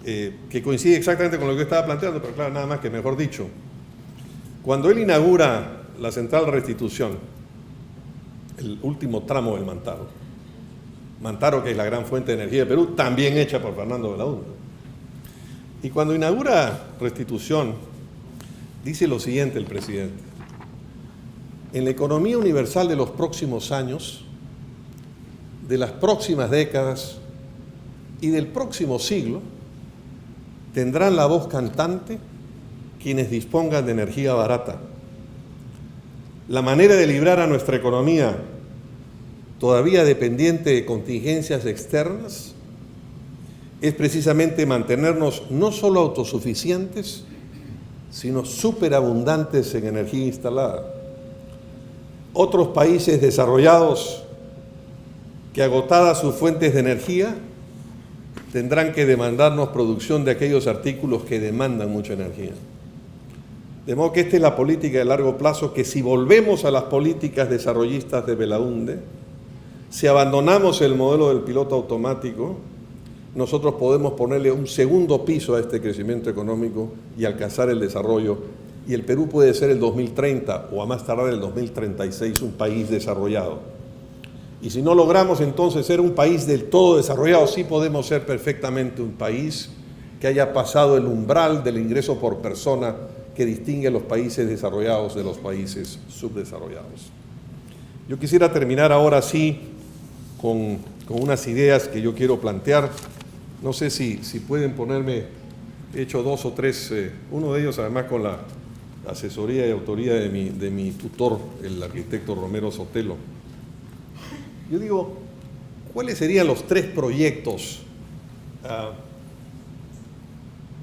que coincide exactamente con lo que yo estaba planteando, pero claro, nada más que mejor dicho. Cuando él inaugura la central de Restitución, el último tramo del Mantaro, que es la gran fuente de energía de Perú, también hecha por Fernando Belaúnde. Y cuando inaugura Restitución, dice lo siguiente el presidente: en la economía universal de los próximos años, de las próximas décadas y del próximo siglo, tendrán la voz cantante quienes dispongan de energía barata. La manera de librar a nuestra economía, todavía dependiente de contingencias externas, es precisamente mantenernos no solo autosuficientes, sino superabundantes en energía instalada. Otros países desarrollados que, agotadas sus fuentes de energía, tendrán que demandarnos producción de aquellos artículos que demandan mucha energía. De modo que esta es la política de largo plazo, que si volvemos a las políticas desarrollistas de Belaúnde, si abandonamos el modelo del piloto automático, nosotros podemos ponerle un segundo piso a este crecimiento económico y alcanzar el desarrollo y el Perú puede ser el 2030 o a más tardar el 2036 un país desarrollado. Y si no logramos entonces ser un país del todo desarrollado, sí podemos ser perfectamente un país que haya pasado el umbral del ingreso por persona que distingue a los países desarrollados de los países subdesarrollados. Yo quisiera terminar ahora sí con unas ideas que yo quiero plantear. No sé si pueden ponerme, he hecho 2 o 3, uno de ellos además con la asesoría y autoría de mi tutor, el arquitecto Romero Sotelo. Yo digo, ¿cuáles serían los 3 proyectos?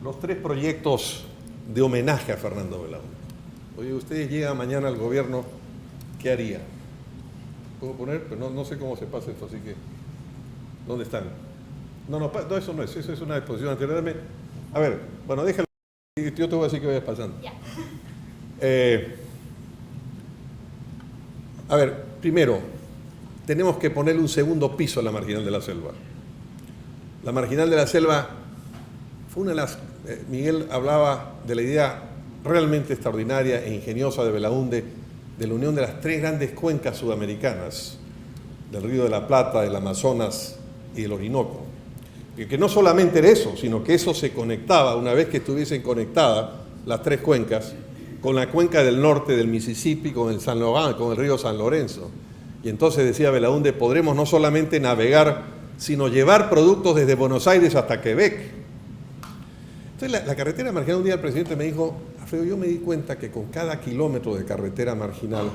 Los 3 proyectos de homenaje a Fernando Belaúnde. Oye, ustedes llegan mañana al gobierno, ¿qué haría? ¿Puedo poner? Pero no sé cómo se pasa esto, así que... ¿Dónde están? No, eso no es, eso es una exposición anterior. A ver, bueno, déjalo. Yo te voy a decir que vayas pasando. Ya. A ver, primero, tenemos que ponerle un segundo piso a la Marginal de la Selva. La Marginal de la Selva fue una de las... Miguel hablaba de la idea realmente extraordinaria e ingeniosa de Belaúnde, de la unión de las 3 grandes cuencas sudamericanas, del Río de la Plata, del Amazonas y el Orinoco. Y que no solamente era eso, sino que eso se conectaba, una vez que estuviesen conectadas las 3 cuencas, con la cuenca del norte del Mississippi, con el San Laurent, con el río San Lorenzo. Y entonces decía Belaúnde, podremos no solamente navegar, sino llevar productos desde Buenos Aires hasta Quebec. Entonces la carretera marginal, un día el presidente me dijo, Alfredo, yo me di cuenta que con cada kilómetro de carretera marginal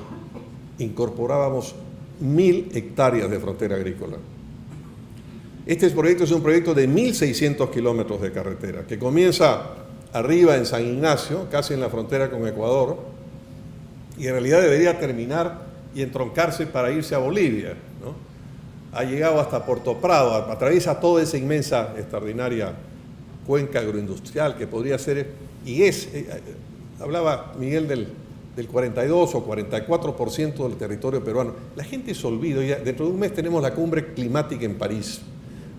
incorporábamos 1000 hectáreas de frontera agrícola. Este proyecto es un proyecto de 1.600 kilómetros de carretera, que comienza arriba en San Ignacio, casi en la frontera con Ecuador, y en realidad debería terminar y entroncarse para irse a Bolivia, ¿no? Ha llegado hasta Puerto Prado, atraviesa toda esa inmensa, extraordinaria cuenca agroindustrial que podría ser, y hablaba Miguel del 42 o 44% del territorio peruano. La gente se olvida, ya dentro de un mes tenemos la cumbre climática en París,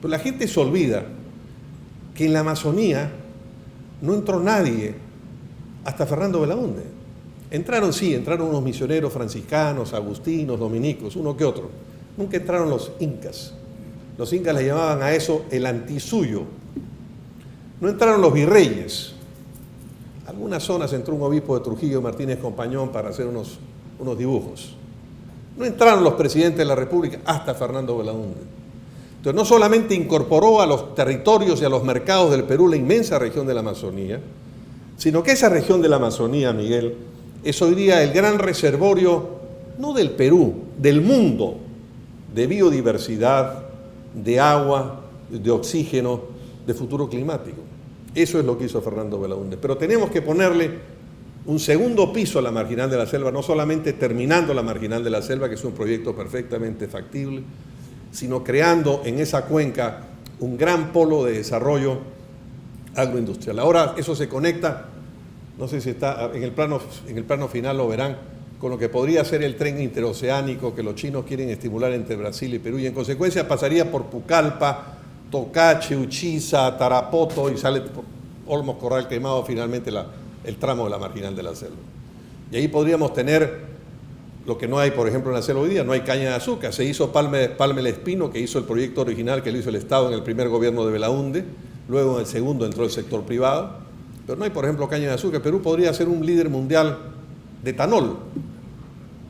pero la gente se olvida que en la Amazonía no entró nadie hasta Fernando Belaúnde. Entraron unos misioneros franciscanos, agustinos, dominicos, uno que otro. Nunca entraron los incas. Los incas le llamaban a eso el antisuyo. No entraron los virreyes. Algunas zonas entró un obispo de Trujillo, Martínez Compañón, para hacer unos dibujos. No entraron los presidentes de la República hasta Fernando Belaúnde. Entonces, no solamente incorporó a los territorios y a los mercados del Perú la inmensa región de la Amazonía, sino que esa región de la Amazonía, Miguel, es hoy día el gran reservorio, no del Perú, del mundo, de biodiversidad, de agua, de oxígeno, de futuro climático. Eso es lo que hizo Fernando Belaúnde. Pero tenemos que ponerle un segundo piso a la Marginal de la Selva, no solamente terminando la Marginal de la Selva, que es un proyecto perfectamente factible, sino creando en esa cuenca un gran polo de desarrollo agroindustrial. Ahora eso se conecta, no sé si está en el plano final, lo verán, con lo que podría ser el tren interoceánico que los chinos quieren estimular entre Brasil y Perú, y en consecuencia pasaría por Pucallpa, Tocache, Uchiza, Tarapoto, y sale por Olmos, Corral Quemado, finalmente el tramo de la Marginal de la Selva. Y ahí podríamos tener lo que no hay, por ejemplo, en la selva hoy día. No hay caña de azúcar. Se hizo Palme el Espino, que hizo el proyecto original que lo hizo el Estado en el primer gobierno de Belaúnde. Luego en el segundo entró el sector privado. Pero no hay, por ejemplo, caña de azúcar. Perú podría ser un líder mundial de etanol.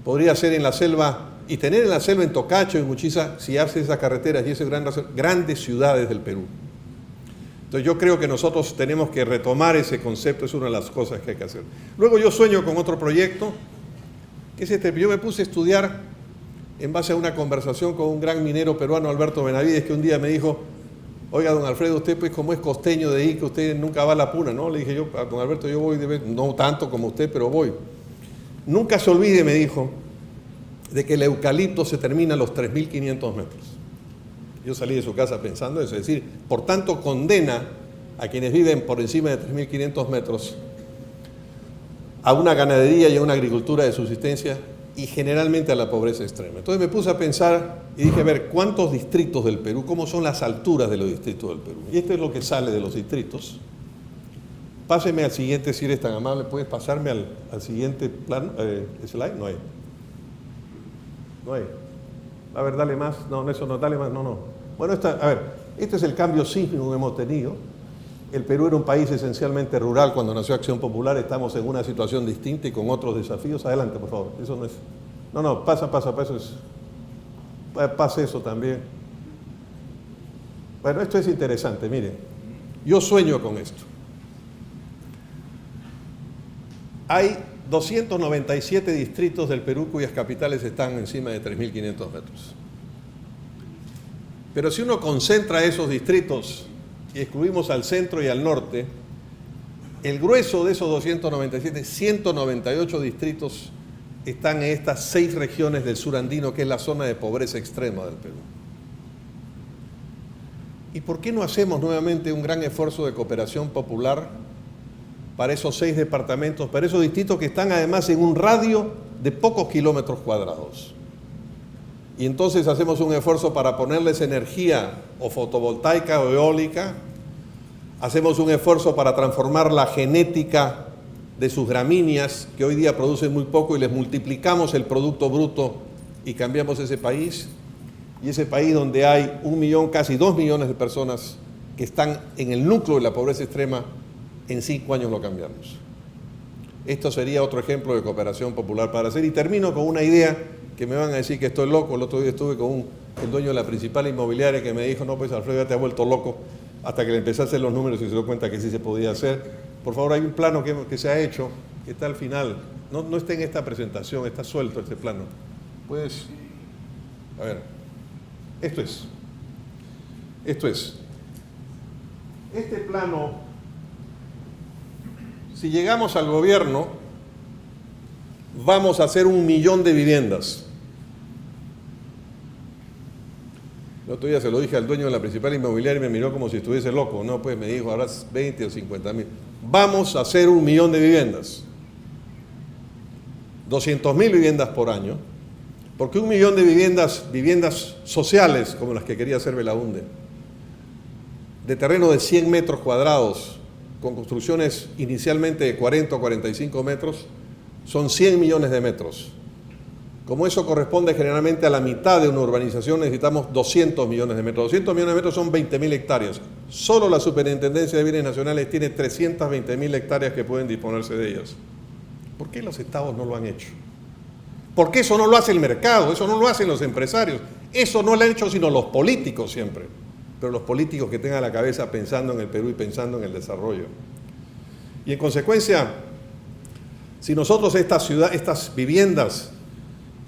Podría ser en la selva, y tener en la selva, en Tocacho, en Uchiza, si hace esas carreteras y esas grandes ciudades del Perú. Entonces yo creo que nosotros tenemos que retomar ese concepto, es una de las cosas que hay que hacer. Luego yo sueño con otro proyecto, que es este. Yo me puse a estudiar en base a una conversación con un gran minero peruano, Alberto Benavides, que un día me dijo, oiga, don Alfredo, usted pues como es costeño de ahí, que usted nunca va a la Puna, ¿no? Le dije yo, don Alberto, yo voy, no tanto como usted, pero voy. Nunca se olvide, me dijo, de que el eucalipto se termina a los 3.500 metros. Yo salí de su casa pensando eso, es decir, por tanto condena a quienes viven por encima de 3.500 metros a una ganadería y a una agricultura de subsistencia y generalmente a la pobreza extrema. Entonces me puse a pensar y dije, a ver, ¿cuántos distritos del Perú? ¿Cómo son las alturas de los distritos del Perú? Y esto es lo que sale de los distritos. Páseme al siguiente, si eres tan amable. ¿Puedes pasarme al siguiente plano? Slide, no hay. No hay. A ver, dale más. No, eso no, dale más. No. Bueno, a ver, este es el cambio sísmico que hemos tenido. El Perú era un país esencialmente rural cuando nació Acción Popular. Estamos en una situación distinta y con otros desafíos. Adelante, por favor. Eso no es... No, pasa, eso es... Pase eso también. Bueno, esto es interesante, miren. Yo sueño con esto. Hay 297 distritos del Perú cuyas capitales están encima de 3.500 metros. Pero si uno concentra esos distritos y excluimos al centro y al norte, el grueso de esos 297, 198 distritos están en estas 6 regiones del sur andino, que es la zona de pobreza extrema del Perú. ¿Y por qué no hacemos nuevamente un gran esfuerzo de cooperación popular para esos 6 departamentos, para esos distritos que están además en un radio de pocos kilómetros cuadrados? Y entonces hacemos un esfuerzo para ponerles energía o fotovoltaica o eólica, hacemos un esfuerzo para transformar la genética de sus gramíneas, que hoy día producen muy poco, y les multiplicamos el Producto Bruto y cambiamos ese país. Y ese país donde hay 1 millón, casi 2 millones de personas que están en el núcleo de la pobreza extrema, en 5 años lo cambiamos. Esto sería otro ejemplo de cooperación popular para hacer. Y termino con una idea que me van a decir que estoy loco. El otro día estuve con el dueño de la principal inmobiliaria que me dijo: no, pues Alfredo, ya te has vuelto loco, hasta que le empecé a hacer los números y se dio cuenta que sí se podía hacer. Por favor, hay un plano que se ha hecho, que está al final. No está en esta presentación, está suelto este plano. Puedes... A ver, esto es. Este plano, si llegamos al gobierno, vamos a hacer 1 millón de viviendas. El otro día se lo dije al dueño de la principal inmobiliaria y me miró como si estuviese loco. No, pues me dijo, ahora 20 o 50.000. Vamos a hacer 1 millón de viviendas. 200.000 viviendas por año. Porque 1 millón de viviendas sociales, como las que quería hacer Belaúnde, de terreno de 100 metros cuadrados, con construcciones inicialmente de 40 o 45 metros, son 100 millones de metros. Como eso corresponde generalmente a la mitad de una urbanización, necesitamos 200 millones de metros. 200 millones de metros son 20.000 hectáreas. Solo la Superintendencia de Bienes Nacionales tiene 320.000 hectáreas que pueden disponerse de ellas. ¿Por qué los estados no lo han hecho? Porque eso no lo hace el mercado, eso no lo hacen los empresarios, eso no lo han hecho sino los políticos siempre. Pero los políticos que tengan la cabeza pensando en el Perú y pensando en el desarrollo. Y en consecuencia, si nosotros estas viviendas,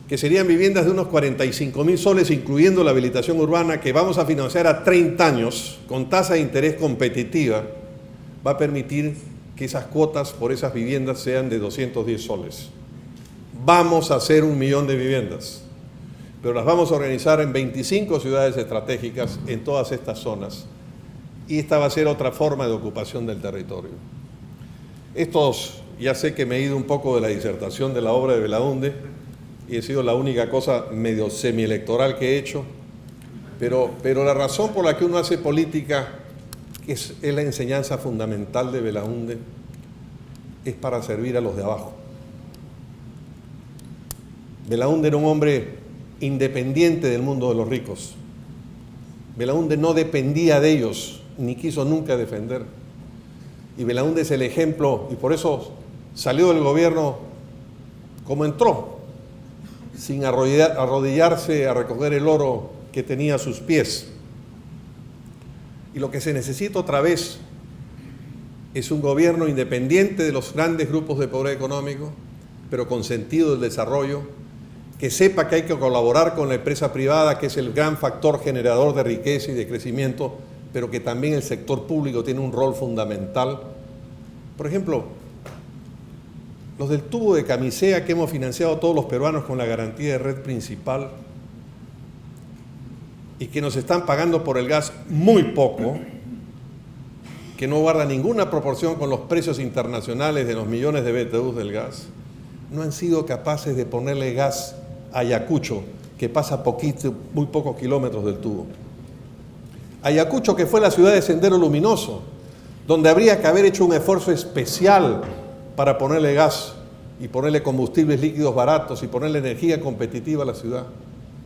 que serían viviendas de unos 45.000 soles, incluyendo la habilitación urbana, que vamos a financiar a 30 años, con tasa de interés competitiva, va a permitir que esas cuotas por esas viviendas sean de 210 soles. Vamos a hacer 1 millón de viviendas, pero las vamos a organizar en 25 ciudades estratégicas en todas estas zonas. Y esta va a ser otra forma de ocupación del territorio. Ya sé que me he ido un poco de la disertación de la obra de Belaúnde, y he sido la única cosa medio semielectoral que he hecho, pero la razón por la que uno hace política, que es la enseñanza fundamental de Belaúnde, es para servir a los de abajo. Belaúnde era un hombre independiente del mundo de los ricos. Belaúnde no dependía de ellos, ni quiso nunca defender. Y Belaúnde es el ejemplo, y por eso salió del gobierno como entró, sin arrodillarse a recoger el oro que tenía a sus pies. Y lo que se necesita otra vez es un gobierno independiente de los grandes grupos de poder económico, pero con sentido del desarrollo, que sepa que hay que colaborar con la empresa privada, que es el gran factor generador de riqueza y de crecimiento, pero que también el sector público tiene un rol fundamental. Por ejemplo, los del tubo de camisea que hemos financiado todos los peruanos con la garantía de red principal y que nos están pagando por el gas muy poco, que no guarda ninguna proporción con los precios internacionales de los millones de BTUs del gas, no han sido capaces de ponerle gas a Ayacucho, que pasa muy pocos kilómetros del tubo. Ayacucho, que fue la ciudad de Sendero Luminoso, donde habría que haber hecho un esfuerzo especial para ponerle gas y ponerle combustibles líquidos baratos y ponerle energía competitiva a la ciudad.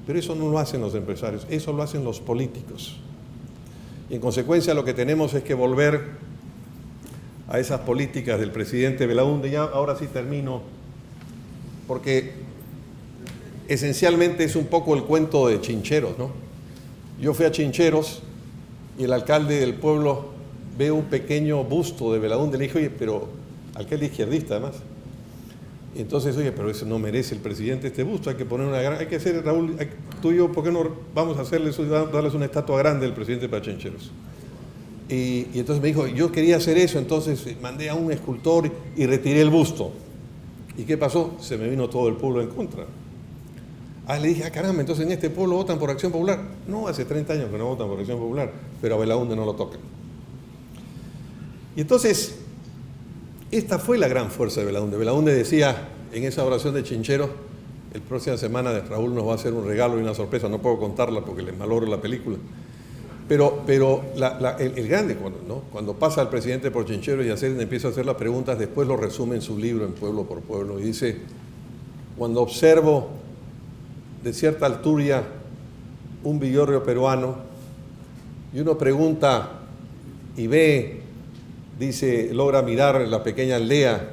Pero eso no lo hacen los empresarios, eso lo hacen los políticos. Y en consecuencia lo que tenemos es que volver a esas políticas del presidente Belaúnde. Ya ahora sí termino, porque esencialmente es un poco el cuento de Chincheros, ¿no? Yo fui a Chincheros y el alcalde del pueblo ve un pequeño busto de Belaúnde. Le dije, oye, pero alcalde izquierdista además. Y entonces, oye, pero eso no merece el presidente este busto, hay que poner una gran, hay que hacer, Raúl, tú y yo, ¿por qué no vamos a darles una estatua grande del presidente para Chincheros? Y entonces me dijo, yo quería hacer eso, entonces mandé a un escultor y retiré el busto. ¿Y qué pasó? Se me vino todo el pueblo en contra. Le dije, caramba, entonces en este pueblo votan por Acción Popular. No, hace 30 años que no votan por Acción Popular, pero a Belaúnde no lo tocan. Y entonces, esta fue la gran fuerza de Belaúnde. Belaúnde decía en esa oración de Chincheros, la próxima semana Raúl nos va a hacer un regalo y una sorpresa, no puedo contarla porque les malogro la película. Pero el grande, cuando pasa el presidente por Chincheros y empieza a hacer las preguntas, después lo resume en su libro, en Pueblo por Pueblo, y dice, cuando observo de cierta altura un villorrio peruano, y uno pregunta y ve, dice, logra mirar la pequeña aldea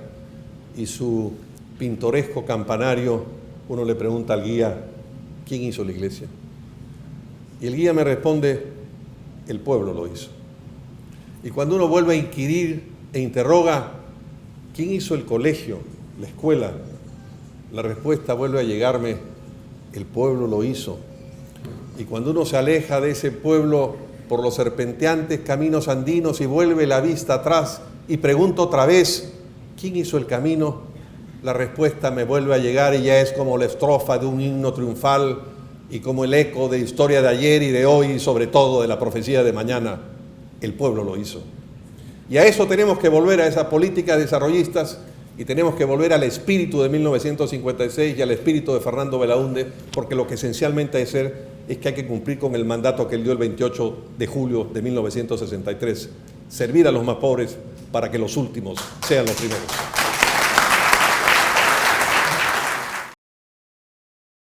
y su pintoresco campanario, uno le pregunta al guía, ¿quién hizo la iglesia? Y el guía me responde, el pueblo lo hizo. Y cuando uno vuelve a inquirir e interroga, ¿quién hizo el colegio, la escuela? La respuesta vuelve a llegarme, el pueblo lo hizo. Y cuando uno se aleja de ese pueblo por los serpenteantes caminos andinos y vuelve la vista atrás y pregunto otra vez, ¿quién hizo el camino? La respuesta me vuelve a llegar y ya es como la estrofa de un himno triunfal y como el eco de historia de ayer y de hoy y sobre todo de la profecía de mañana, el pueblo lo hizo. Y a eso tenemos que volver, a esas políticas desarrollistas, y tenemos que volver al espíritu de 1956 y al espíritu de Fernando Belaúnde, porque lo que esencialmente hay que hacer es que hay que cumplir con el mandato que él dio el 28 de julio de 1963, servir a los más pobres para que los últimos sean los primeros.